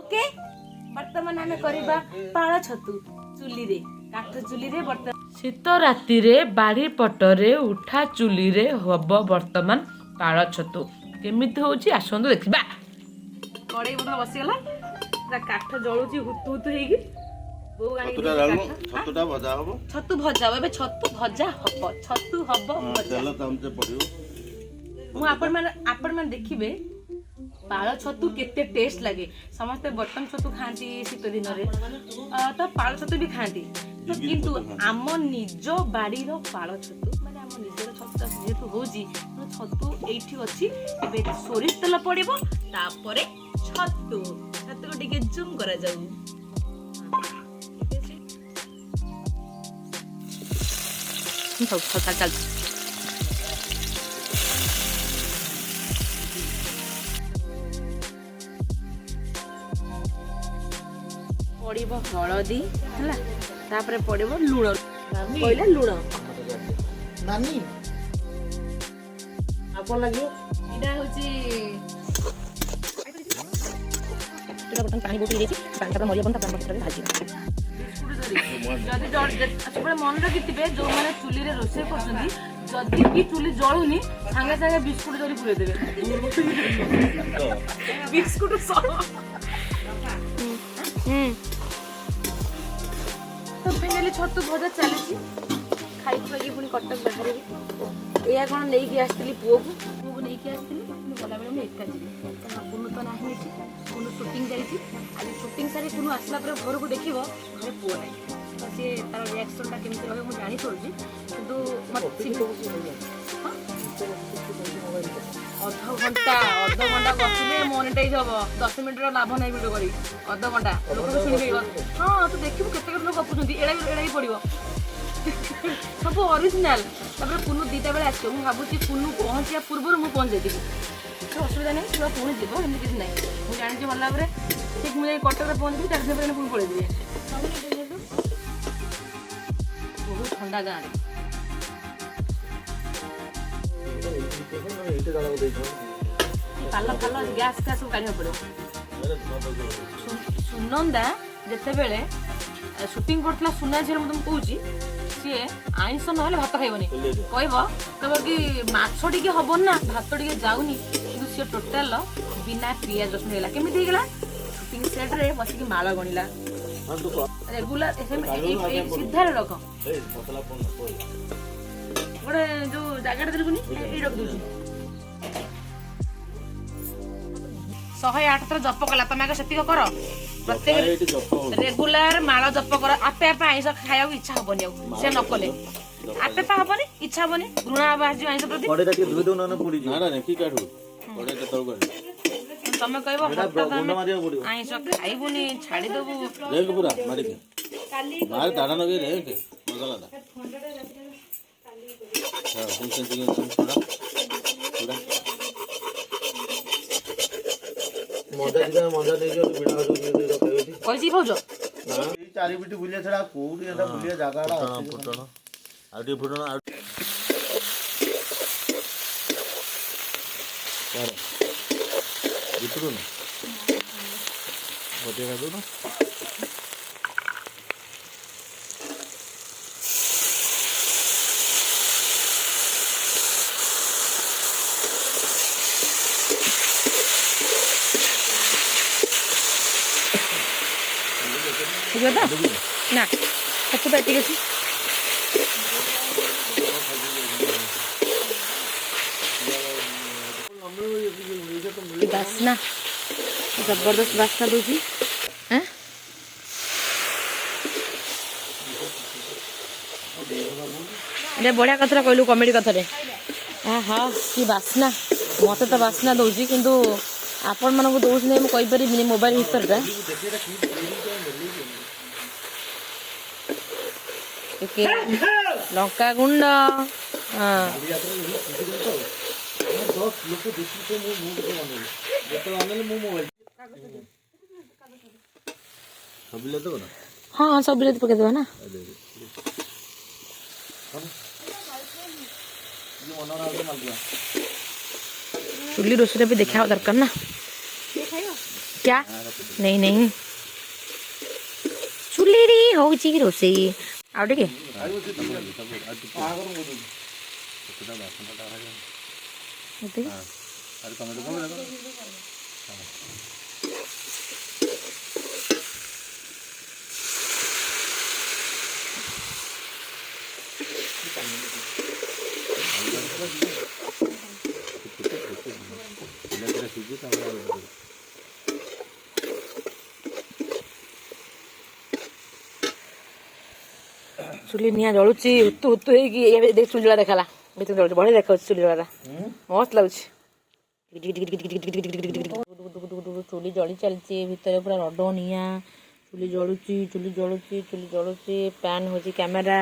okay वर्तमान आमे करिबा पाळ छतु चुली रे काठ चुली रे वर्तमान शीत राति रे बाड़ी पटरे उठा चुली रे हब वर्तमान पाळ छतु केमिति होची आसंदो देखिबा कड़े बदला बसी गला पूरा काठ जळुची हुतु हुतु हेगी बो गाणी छतुटा भजा हबो छतु भजा एबे छतु भजा हब छतु हब भजा तेल तमचे पड़ियो मु आपण मान देखिबे पाळ छतु केते टेस्ट लागे समस्त बटन छतु खांती शीत दिन रे तो पाळ छतु भी खांती तो किंतु आम निज बाड़ी रो पाळ छतु माने आम निजर छतु जेतु होजी छतु एठी अछि एबे सोरिष तेल पड़िबो तापरे छतु छतु को टिके जूम करा जाऊ चल पड़िबो हळदी हला तापरे पड़िबो लूण कहले लूण नानी आपन लागियो इडा होची तेरा बटन पानी बोतल देछि पानी मरिया बन तापर पत्र भाजी जदी जड़ मन रखिथिबे जो माने चुली रे रोसे करछन्ती जदी की चुली जळुनी संगे संगे बिस्कुट जरी पुरे देबे बिस्कुट सो तो फाइनली छतु भजा चली खाई खाई पुणी कटक बाहर या कौन नहीं कि आसती पुओ को नहीं कि आसती गला बेले मुझे एका जी कुनु तो ना कुनु शूटिंग जाइए आज शूटिंग सारी कुनु आसला घर को देख घरे पुओ ना तो सी तार रिएक्शनटा केमती रही मुझे जानी पड़ी अध घंटा बसले मोनेटाइज हम 10 मिनट लाभ नहीं भिडियो करी अध घंटा लोक शुणी हाँ तू देखू केते लोक गपुंट एड़ा पड़ो सब ओरिजिनाल तापर पुनू दीटा बेले आस भावी पुनू पहुँचा पूर्व मुझे पहुँच जाती କିଛି ଅସୁବିଧା ନାହିଁ ଛୁଆ ପୁଣି ଯିବ ଏମିତି କିଛି ନାହିଁ ମୁଁ ଜାଣିଛି ଭଲ ଭାବରେ ଠିକ୍ ମୁଁ ଯାଇ କଟକରେ ପହଞ୍ଚିବି 4 ଦିନ ପରେ ପୁଣି ପଳେଇଯିବି ବହୁତ ଥଣ୍ଡା ଗାଁରେ ପାଲ ଫାଲ ଗ୍ୟାସ୍ ଫ୍ୟାସ୍ ସବୁ କାଢ଼ିବାକୁ ପଡ଼ିବ ସୁନନ୍ଦା ଯେତେବେଳେ ସୁଟିଂ କରୁଥିଲା ସୁନା ଝିଅ ମୁଁ ତୁମକୁ କହୁଛି ସିଏ ଆଇଁଷ ନହେଲେ ଭାତ ଖାଇବନି କହିବ କି ମାଛ ଟିକେ ହବନି ନା ଭାତ ଟିକେ ଯାଉନି କିନ୍ତୁ ସିଏ ଟୋଟାଲ ବିନା ପିଆଜ ରସୁଣ ହେଇଗଲା କେମିତି ହେଇଗଲା ସୁଟିଂ ସେଟ୍ରେ ବସିକି ମାଳ ଗଣିଲା ରେଗୁଲାର ସିଧାରେ ରଖ ଗୋଟେ ଯୋଉ ଜାଗାଟା ଦେଲୁନି ଏଇ ରଖି ଦଉଛୁ 108 ଥର ଜପ କଲା ତମେ ଆଗ ସେତିକ କର प्रत्येक रेगुलर माल जप कर आपे आपे आइंस खाया इच्छा हबनी से न कले आपे पा हबनी इच्छा हबनी घृणा बाजी आइंस प्रति कड़े ताके धुई दो न पुरी ना ना की काढू कड़े त तळ कर तमे कहबो आइंस खाइबुनी छाडी देबू रेंग पूरा मारी के मार दाना नगे रेंग मजा लादा हां सेंसिंग पूरा पूरा मजा नहीं जो बिना जो कैसी भौज ना ई चारि बिटी बुलिया छडा कोउडी एटा बुलिया जागाडा फुटण आउटी फुटण आउट कर बिटू ना बोते का दो ना ना अच्छी बैठी गई बासना जबरदस्त बासना दूसरी बढ़िया कथा कहलु कमेडी कथा हाँ कि बासना मत तो बासना दौर किंतु आपण मानक दौर नहीं मुझे कहीपरि मोबाइल हिस्टरटा लंका गुंड हाँ हाँ सब बिलाती पकड़ देवा ना चुली रोषे भी देखा दरकार ना क्या नहीं नहीं ଚୁଲିରେ ହଉଛି ରୋଷେଇ ଆଉ ଟିକେ ଚୁଲି ନିଆଁ ଜଳୁଛି ଉତୁ ଉତୁ ହେଇକି ଦେଖ ଚୁଲି ଜଳା ଦେଖାଲା ଭିତରେ ଜଳୁଛି ବଢିଆ ଦେଖାଉଛି ଚୁଲି ଜଳା ମସ୍ତ ଲାଗୁଛି ଚୁଲି ଜଳି ଚାଲିଛି ଭିତରେ ପୁରା ରଡ ନିଆଁ ଚୁଲି ଜଳୁଛି ଚୁଲି ଜଳୁଛି ଚୁଲି ଜଳୁଛି ପ୍ୟାନ୍ ହଉଛି କ୍ୟାମେରା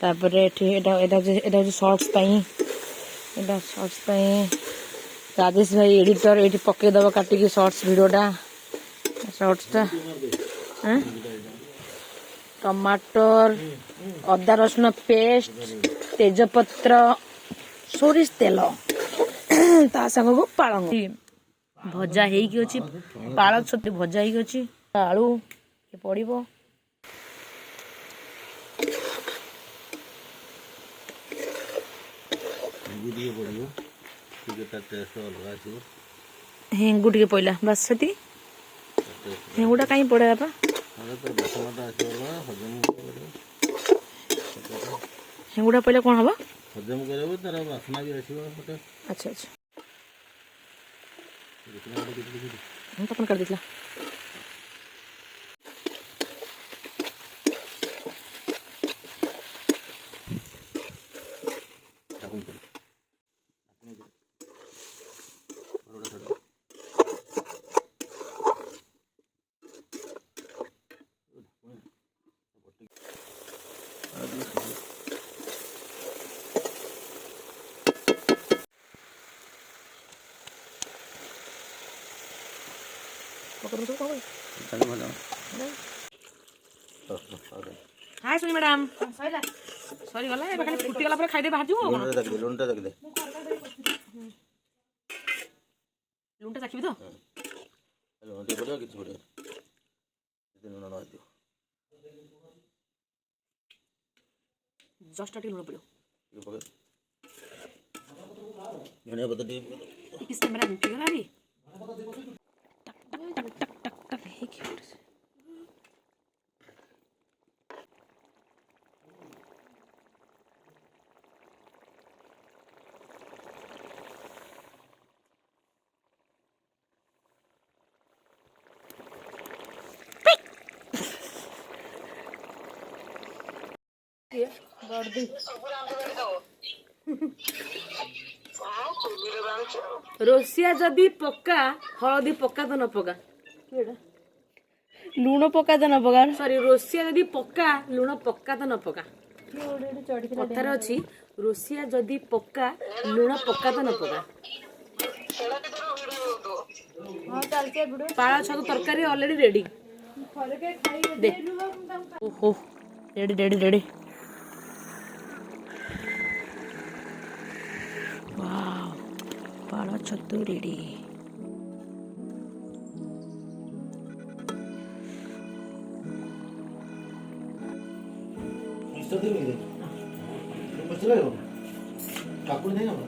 ତାପରେ ଏଠି ଏଇଟା ହଉଛି ସର୍ଟସ୍ ପାଇଁ ଏଇଟା ସର୍ଟସ୍ ପାଇଁ ରାଜେଶ ଭାଇ ଏଡିଟର ଏଇଠି ପକେଇଦବ କାଟିକି ସର୍ଟସ୍ ଭିଡ଼ିଓଟା ସର୍ଟସ୍ଟା ଟମାଟର ଅଦା ରସୁଣ ପେଷ୍ଟ ତେଜପତ୍ର ସୋରିଷ ତେଲ ତା ସାଙ୍ଗକୁ ପାଳଙ୍ଗ ଭଜା ହେଇକି ଅଛି ପାଳକ ଛତୁ ଭଜା ହେଇକି ଅଛି ଆଳୁ ପଡିବ ହେଙ୍ଗୁ ଟିକେ ପଇଲା ବାସ୍ ସେଠି ହେଙ୍ଗୁଟା କାହିଁ ପଡେ ବାପା ହେଙ୍ଗୁଟା ପଇଲେ କଣ ହବ ହଜମ କରିବ ତାର ବାସ୍ନା ବି ଆସିବ ଗୋଟେ ଆଚ୍ଛା ଆଚ୍ଛା ତପନ କାଟି ଦେଇଥିଲା हाय सुनी मैडम सॉरी गला ए खाली फुटी गला पर खाइ दे बाहर जीवो ଲୁଣଟା ଦେଖିଦେ लुंटा चाखिबि तो ଲୁଣ ଟିକେ ପଡ଼ିବ କିଛି ପଡ଼ିବ ଲୁଣ ନ ହେଇଥିବ जस्ट लुण पड़ो धनिया पत्ता ଟିକେ किस कैमरा मुठी गला रे टक टक टक टक टक हे की रोसिया जदि पक्का हलदी पक्का तो न पक्का लुण पक्का तो न पक्का सॉरी रोसिया जदि पक्का लुण पक्का तो न पक्का कथार अच्छी रोसिया जदि पक्का लुण पक्का तो न पक्का पाला छतु तरकारी ऑलरेडी रेडी दे ओहो रेडी रेडी रेडी वाव पाला छतु रेडी काकुड़ी नहीं होगा